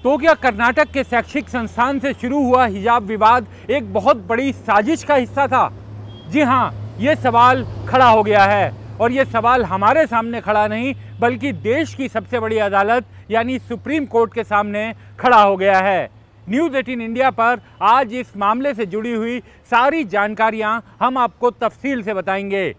तो क्या कर्नाटक के शैक्षिक संस्थान से शुरू हुआ हिजाब विवाद एक बहुत बड़ी साजिश का हिस्सा था? जी हाँ, ये सवाल खड़ा हो गया है और ये सवाल हमारे सामने खड़ा नहीं बल्कि देश की सबसे बड़ी अदालत यानी सुप्रीम कोर्ट के सामने खड़ा हो गया है। न्यूज़ 18 इंडिया पर आज इस मामले से जुड़ी हुई सारी जानकारियां हम आपको तफसील से बताएंगे।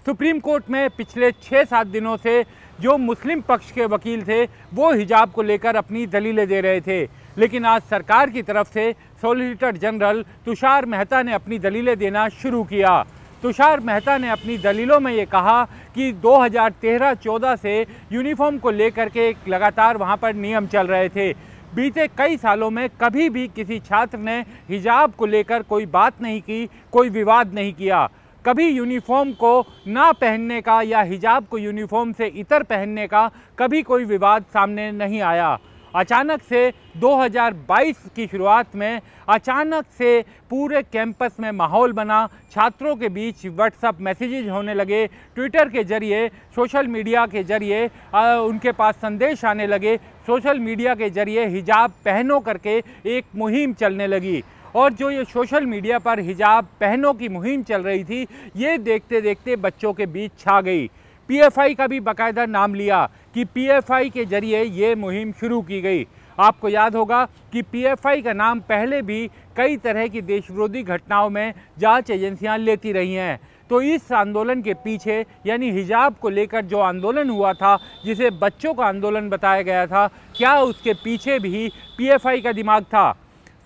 सुप्रीम कोर्ट में पिछले 6-7 दिनों से जो मुस्लिम पक्ष के वकील थे वो हिजाब को लेकर अपनी दलीलें दे रहे थे, लेकिन आज सरकार की तरफ से सॉलिसिटर जनरल तुषार मेहता ने अपनी दलीलें देना शुरू किया। तुषार मेहता ने अपनी दलीलों में ये कहा कि 2013-14 से यूनिफॉर्म को लेकर के लगातार वहाँ पर नियम चल रहे थे। बीते कई सालों में कभी भी किसी छात्र ने हिजाब को लेकर कोई बात नहीं की, कोई विवाद नहीं किया। कभी यूनिफॉर्म को ना पहनने का या हिजाब को यूनिफॉर्म से इतर पहनने का कभी कोई विवाद सामने नहीं आया। अचानक से 2022 की शुरुआत में अचानक से पूरे कैंपस में माहौल बना, छात्रों के बीच व्हाट्सएप मैसेजेज होने लगे, ट्विटर के जरिए, सोशल मीडिया के जरिए उनके पास संदेश आने लगे, सोशल मीडिया के जरिए हिजाब पहनो करके एक मुहिम चलने लगी। और जो ये सोशल मीडिया पर हिजाब पहनो की मुहिम चल रही थी, ये देखते देखते बच्चों के बीच छा गई। पीएफआई का भी बाकायदा नाम लिया कि पीएफआई के जरिए ये मुहिम शुरू की गई। आपको याद होगा कि पीएफआई का नाम पहले भी कई तरह की देश विरोधी घटनाओं में जांच एजेंसियां लेती रही हैं। तो इस आंदोलन के पीछे यानी हिजाब को लेकर जो आंदोलन हुआ था, जिसे बच्चों का आंदोलन बताया गया था, क्या उसके पीछे भी पीएफआई का दिमाग था?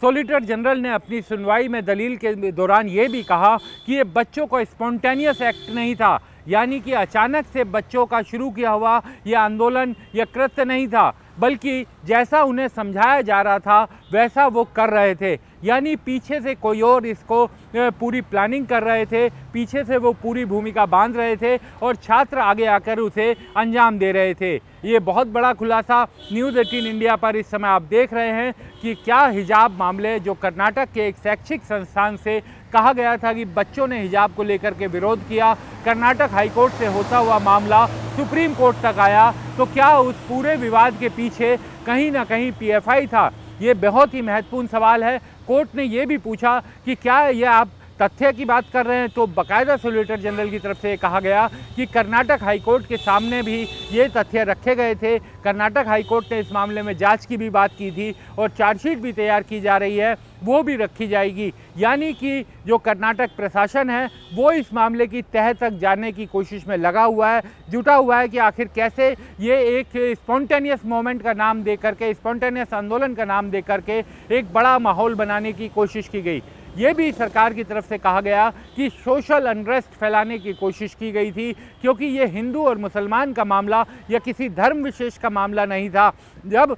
सॉलिसिटर जनरल ने अपनी सुनवाई में दलील के दौरान ये भी कहा कि ये बच्चों का स्पॉन्टेनियस एक्ट नहीं था, यानी कि अचानक से बच्चों का शुरू किया हुआ यह आंदोलन या कृत्य नहीं था, बल्कि जैसा उन्हें समझाया जा रहा था वैसा वो कर रहे थे। यानी पीछे से कोई और इसको पूरी प्लानिंग कर रहे थे, पीछे से वो पूरी भूमिका बांध रहे थे और छात्र आगे आकर उसे अंजाम दे रहे थे। ये बहुत बड़ा खुलासा न्यूज़ 18 इंडिया पर इस समय आप देख रहे हैं कि क्या हिजाब मामले जो कर्नाटक के एक शैक्षिक संस्थान से कहा गया था कि बच्चों ने हिजाब को लेकर के विरोध किया, कर्नाटक हाईकोर्ट से होता हुआ मामला सुप्रीम कोर्ट तक आया, तो क्या उस पूरे विवाद के पीछे कहीं ना कहीं पीएफआई था? ये बहुत ही महत्वपूर्ण सवाल है। कोर्ट ने ये भी पूछा कि क्या ये आप तथ्य की बात कर रहे हैं, तो बाकायदा सॉलिसिटर जनरल की तरफ से कहा गया कि कर्नाटक हाईकोर्ट के सामने भी ये तथ्य रखे गए थे। कर्नाटक हाईकोर्ट ने इस मामले में जांच की भी बात की थी और चार्जशीट भी तैयार की जा रही है, वो भी रखी जाएगी। यानी कि जो कर्नाटक प्रशासन है वो इस मामले की तह तक जाने की कोशिश में लगा हुआ है, जुटा हुआ है कि आखिर कैसे ये एक स्पॉन्टेनियस मोमेंट का नाम दे करके, स्पॉन्टेनियस आंदोलन का नाम दे करके एक बड़ा माहौल बनाने की कोशिश की गई। ये भी सरकार की तरफ से कहा गया कि सोशल अनरेस्ट फैलाने की कोशिश की गई थी, क्योंकि ये हिंदू और मुसलमान का मामला या किसी धर्म विशेष का मामला नहीं था। जब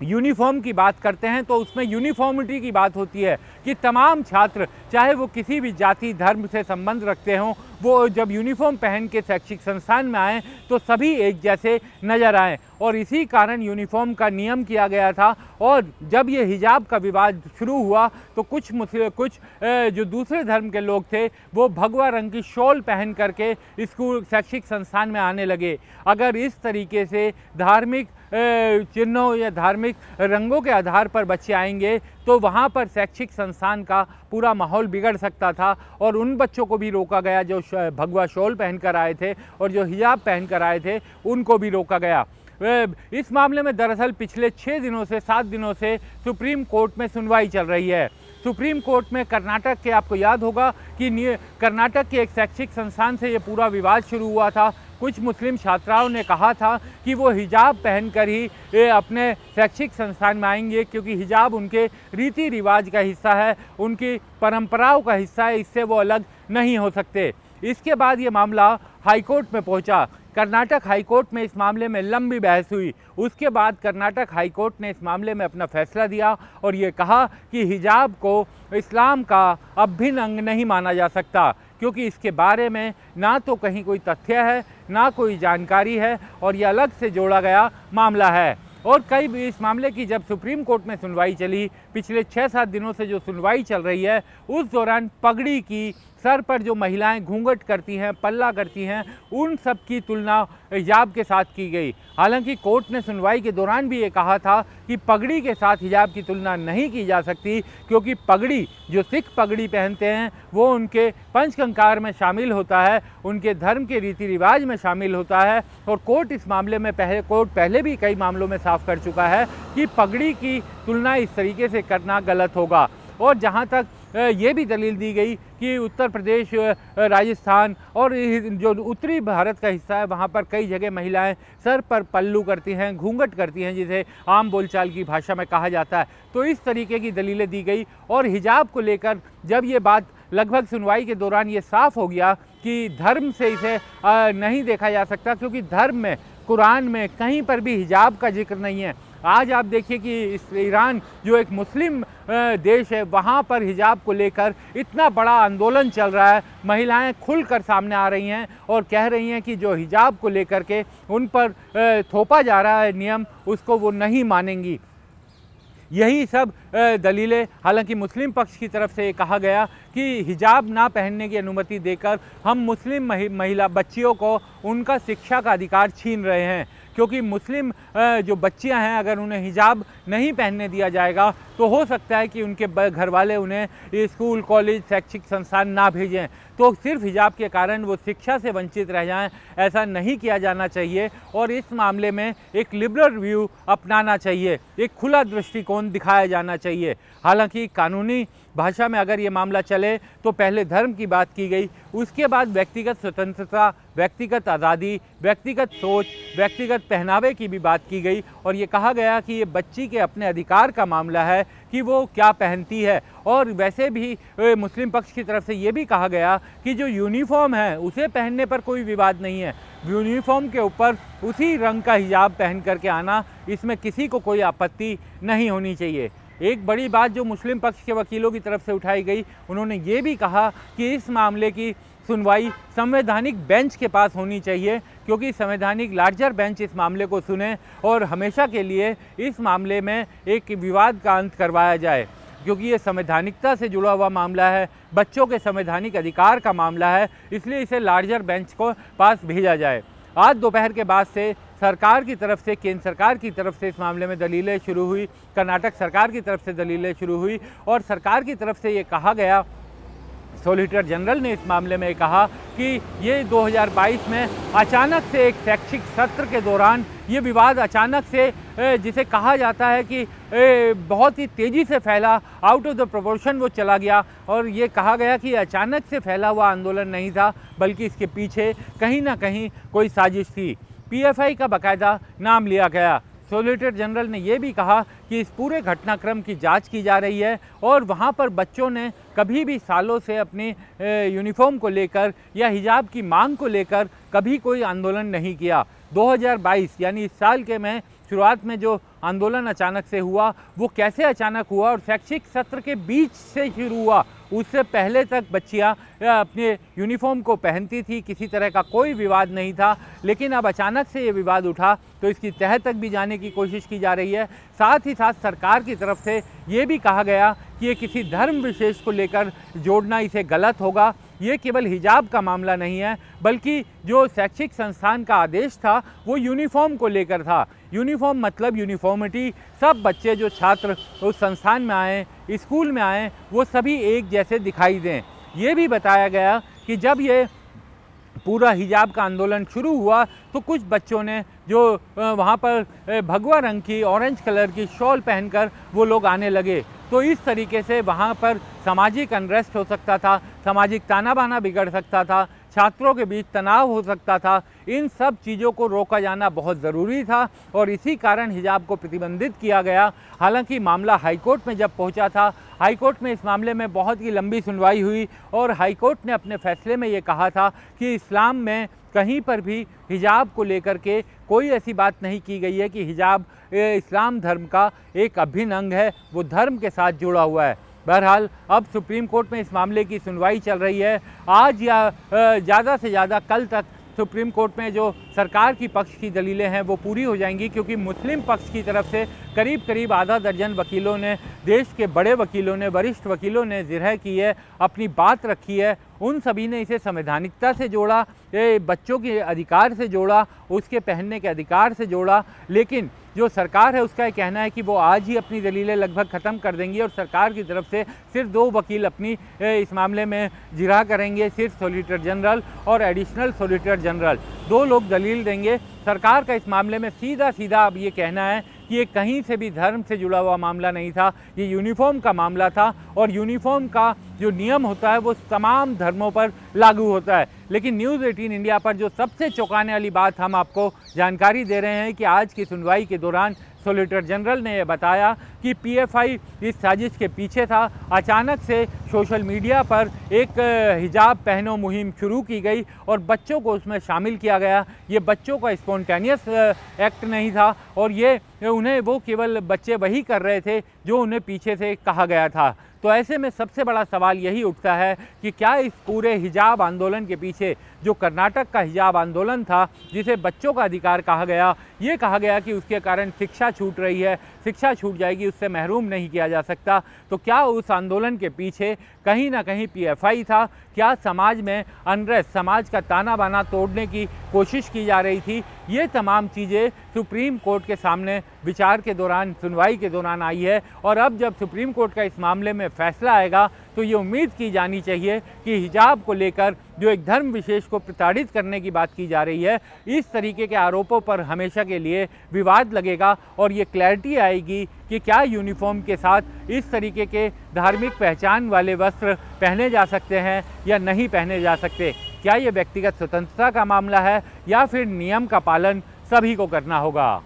यूनिफॉर्म की बात करते हैं तो उसमें यूनिफॉर्मिटी की बात होती है कि तमाम छात्र, चाहे वो किसी भी जाति धर्म से संबंध रखते हों, वो जब यूनिफॉर्म पहन के शैक्षिक संस्थान में आएँ तो सभी एक जैसे नज़र आएँ, और इसी कारण यूनिफॉर्म का नियम किया गया था। और जब ये हिजाब का विवाद शुरू हुआ तो कुछ जो दूसरे धर्म के लोग थे वो भगवा रंग की शॉल पहन करके स्कूल शैक्षिक संस्थान में आने लगे। अगर इस तरीके से धार्मिक चिन्हों या धार्मिक रंगों के आधार पर बच्चे आएंगे तो वहाँ पर शैक्षिक संस्थान का पूरा माहौल बिगड़ सकता था, और उन बच्चों को भी रोका गया जो भगवा शॉल पहनकर आए थे, और जो हिजाब पहनकर आए थे उनको भी रोका गया। इस मामले में दरअसल पिछले 6 दिनों से 7 दिनों से सुप्रीम कोर्ट में सुनवाई चल रही है। सुप्रीम कोर्ट में कर्नाटक के, आपको याद होगा कि कर्नाटक के एक शैक्षिक संस्थान से ये पूरा विवाद शुरू हुआ था। कुछ मुस्लिम छात्राओं ने कहा था कि वो हिजाब पहनकर ही अपने शैक्षिक संस्थान में आएंगे, क्योंकि हिजाब उनके रीति रिवाज का हिस्सा है, उनकी परंपराओं का हिस्सा है, इससे वो अलग नहीं हो सकते। इसके बाद ये मामला हाईकोर्ट में पहुंचा। कर्नाटक हाईकोर्ट में इस मामले में लंबी बहस हुई। उसके बाद कर्नाटक हाईकोर्ट ने इस मामले में अपना फैसला दिया और ये कहा कि हिजाब को इस्लाम का अभिन्न अंग नहीं माना जा सकता, क्योंकि इसके बारे में ना तो कहीं कोई तथ्य है, ना कोई जानकारी है, और ये अलग से जोड़ा गया मामला है। और कई इस मामले की जब सुप्रीम कोर्ट में सुनवाई चली, पिछले 6-7 दिनों से जो सुनवाई चल रही है, उस दौरान पगड़ी की, सर पर जो महिलाएं घूंघट करती हैं, पल्ला करती हैं, उन सब की तुलना हिजाब के साथ की गई। हालांकि कोर्ट ने सुनवाई के दौरान भी ये कहा था कि पगड़ी के साथ हिजाब की तुलना नहीं की जा सकती, क्योंकि पगड़ी जो सिख पगड़ी पहनते हैं वो उनके पंचकंकार में शामिल होता है, उनके धर्म के रीति रिवाज में शामिल होता है। और कोर्ट इस मामले में कोर्ट पहले भी कई मामलों में साफ कर चुका है कि पगड़ी की तुलना इस तरीके से करना गलत होगा। और जहाँ तक ये भी दलील दी गई कि उत्तर प्रदेश, राजस्थान और जो उत्तरी भारत का हिस्सा है वहाँ पर कई जगह महिलाएं सर पर पल्लू करती हैं, घूंघट करती हैं, जिसे आम बोलचाल की भाषा में कहा जाता है। तो इस तरीके की दलीलें दी गई। और हिजाब को लेकर जब ये बात लगभग सुनवाई के दौरान ये साफ़ हो गया कि धर्म से इसे नहीं देखा जा सकता, क्योंकि धर्म में, कुरान में कहीं पर भी हिजाब का जिक्र नहीं है। आज आप देखिए कि ईरान जो एक मुस्लिम देश है, वहाँ पर हिजाब को लेकर इतना बड़ा आंदोलन चल रहा है। महिलाएं खुलकर सामने आ रही हैं और कह रही हैं कि जो हिजाब को लेकर के उन पर थोपा जा रहा है नियम, उसको वो नहीं मानेंगी। यही सब दलीलें, हालांकि मुस्लिम पक्ष की तरफ से कहा गया कि हिजाब ना पहनने की अनुमति देकर हम मुस्लिम महिला बच्चियों को उनका शिक्षा का अधिकार छीन रहे हैं, क्योंकि मुस्लिम जो बच्चियां हैं अगर उन्हें हिजाब नहीं पहनने दिया जाएगा तो हो सकता है कि उनके घर वाले उन्हें स्कूल, कॉलेज, शैक्षिक संस्थान ना भेजें, तो सिर्फ हिजाब के कारण वो शिक्षा से वंचित रह जाएं। ऐसा नहीं किया जाना चाहिए और इस मामले में एक लिबरल व्यू अपनाना चाहिए, एक खुला दृष्टिकोण दिखाया जाना चाहिए। हालांकि कानूनी भाषा में अगर ये मामला चले तो पहले धर्म की बात की गई, उसके बाद व्यक्तिगत स्वतंत्रता, व्यक्तिगत आज़ादी, व्यक्तिगत सोच, व्यक्तिगत पहनावे की भी बात की गई और ये कहा गया कि ये बच्ची के अपने अधिकार का मामला है कि वो क्या पहनती है। और वैसे भी मुस्लिम पक्ष की तरफ से ये भी कहा गया कि जो यूनिफॉर्म है उसे पहनने पर कोई विवाद नहीं है, यूनिफॉर्म के ऊपर उसी रंग का हिजाब पहन करके आना, इसमें किसी को कोई आपत्ति नहीं होनी चाहिए। एक बड़ी बात जो मुस्लिम पक्ष के वकीलों की तरफ से उठाई गई, उन्होंने ये भी कहा कि इस मामले की सुनवाई संवैधानिक बेंच के पास होनी चाहिए, क्योंकि संवैधानिक लार्जर बेंच इस मामले को सुने और हमेशा के लिए इस मामले में एक विवाद का अंत करवाया जाए, क्योंकि ये संवैधानिकता से जुड़ा हुआ मामला है, बच्चों के संवैधानिक अधिकार का मामला है, इसलिए इसे लार्जर बेंच को पास भेजा जाए। आज दोपहर के बाद से सरकार की तरफ से, केंद्र सरकार की तरफ से इस मामले में दलीलें शुरू हुई, कर्नाटक सरकार की तरफ से दलीलें शुरू हुई और सरकार की तरफ से ये कहा गया, सॉलिसिटर जनरल ने इस मामले में कहा कि ये 2022 में अचानक से एक शैक्षिक सत्र के दौरान ये विवाद अचानक से, जिसे कहा जाता है कि बहुत ही तेज़ी से फैला, आउट ऑफ द प्रोपोर्शन वो चला गया और ये कहा गया कि अचानक से फैला हुआ आंदोलन नहीं था, बल्कि इसके पीछे कहीं ना कहीं कोई साजिश थी। पीएफआई का बाकायदा नाम लिया गया। सॉलिसिटर जनरल ने यह भी कहा कि इस पूरे घटनाक्रम की जांच की जा रही है और वहां पर बच्चों ने कभी भी सालों से अपनी यूनिफॉर्म को लेकर या हिजाब की मांग को लेकर कभी कोई आंदोलन नहीं किया। 2022 यानी इस साल के में शुरुआत में जो आंदोलन अचानक से हुआ वो कैसे अचानक हुआ और शैक्षिक सत्र के बीच से शुरू हुआ, उससे पहले तक बच्चियां अपने यूनिफॉर्म को पहनती थी, किसी तरह का कोई विवाद नहीं था, लेकिन अब अचानक से ये विवाद उठा तो इसकी तह तक भी जाने की कोशिश की जा रही है। साथ ही साथ सरकार की तरफ से ये भी कहा गया कि ये किसी धर्म विशेष को लेकर जोड़ना इसे गलत होगा। ये केवल हिजाब का मामला नहीं है, बल्कि जो शैक्षिक संस्थान का आदेश था वो यूनिफॉर्म को लेकर था। यूनिफॉर्म मतलब यूनिफॉर्मिटी, सब बच्चे जो छात्र उस संस्थान में आए, स्कूल में आए, वो सभी एक जैसे दिखाई दें। ये भी बताया गया कि जब ये पूरा हिजाब का आंदोलन शुरू हुआ तो कुछ बच्चों ने जो वहाँ पर भगवा रंग की, ऑरेंज कलर की शॉल पहनकर वो लोग आने लगे, तो इस तरीके से वहाँ पर सामाजिक अनरेस्ट हो सकता था, सामाजिक ताना बाना बिगड़ सकता था, छात्रों के बीच तनाव हो सकता था। इन सब चीज़ों को रोका जाना बहुत ज़रूरी था और इसी कारण हिजाब को प्रतिबंधित किया गया। हालांकि मामला हाईकोर्ट में जब पहुंचा था, हाईकोर्ट में इस मामले में बहुत ही लंबी सुनवाई हुई और हाईकोर्ट ने अपने फैसले में ये कहा था कि इस्लाम में कहीं पर भी हिजाब को लेकर के कोई ऐसी बात नहीं की गई है कि हिजाब इस्लाम धर्म का एक अभिन्न अंग है, वो धर्म के साथ जुड़ा हुआ है। बहरहाल अब सुप्रीम कोर्ट में इस मामले की सुनवाई चल रही है। आज या ज़्यादा से ज़्यादा कल तक सुप्रीम कोर्ट में जो सरकार की पक्ष की दलीलें हैं वो पूरी हो जाएंगी, क्योंकि मुस्लिम पक्ष की तरफ से करीब करीब आधा दर्जन वकीलों ने, देश के बड़े वकीलों ने, वरिष्ठ वकीलों ने जिरह की है, अपनी बात रखी है। उन सभी ने इसे संवैधानिकता से जोड़ा, बच्चों के अधिकार से जोड़ा, उसके पहनने के अधिकार से जोड़ा, लेकिन जो सरकार है उसका कहना है कि वो आज ही अपनी दलीलें लगभग ख़त्म कर देंगी और सरकार की तरफ से सिर्फ 2 वकील अपनी इस मामले में जिरह करेंगे, सिर्फ सॉलिसिटर जनरल और एडिशनल सॉलिसिटर जनरल 2 लोग दलील देंगे। सरकार का इस मामले में सीधा सीधा अब ये कहना है कि ये कहीं से भी धर्म से जुड़ा हुआ मामला नहीं था, ये यूनिफॉर्म का मामला था और यूनिफॉर्म का जो नियम होता है वो तमाम धर्मों पर लागू होता है। लेकिन न्यूज़ 18 इंडिया पर जो सबसे चौंकाने वाली बात हम आपको जानकारी दे रहे हैं कि आज की सुनवाई के दौरान सॉलिसिटर जनरल ने यह बताया कि पीएफआई इस साजिश के पीछे था। अचानक से सोशल मीडिया पर एक हिजाब पहनो मुहिम शुरू की गई और बच्चों को उसमें शामिल किया गया। ये बच्चों का स्पॉन्टेनियस एक्ट नहीं था और ये उन्हें वो केवल बच्चे वही कर रहे थे जो उन्हें पीछे से कहा गया था। तो ऐसे में सबसे बड़ा सवाल यही उठता है कि क्या इस पूरे हिजाब आंदोलन के पीछे जो कर्नाटक का हिजाब आंदोलन था, जिसे बच्चों का अधिकार कहा गया, ये कहा गया कि उसके कारण शिक्षा छूट रही है, शिक्षा छूट जाएगी, उससे महरूम नहीं किया जा सकता, तो क्या उस आंदोलन के पीछे कहीं ना कहीं पीएफआई था? क्या समाज में अनरेस्ट, समाज का ताना बाना तोड़ने की कोशिश की जा रही थी? ये तमाम चीज़ें सुप्रीम कोर्ट के सामने विचार के दौरान, सुनवाई के दौरान आई है और अब जब सुप्रीम कोर्ट का इस मामले में फैसला आएगा तो ये उम्मीद की जानी चाहिए कि हिजाब को लेकर जो एक धर्म विशेष को प्रताड़ित करने की बात की जा रही है, इस तरीके के आरोपों पर हमेशा के लिए विवाद लगेगा और ये क्लैरिटी आएगी कि क्या यूनिफॉर्म के साथ इस तरीके के धार्मिक पहचान वाले वस्त्र पहने जा सकते हैं या नहीं पहने जा सकते। क्या ये व्यक्तिगत स्वतंत्रता का मामला है या फिर नियम का पालन सभी को करना होगा।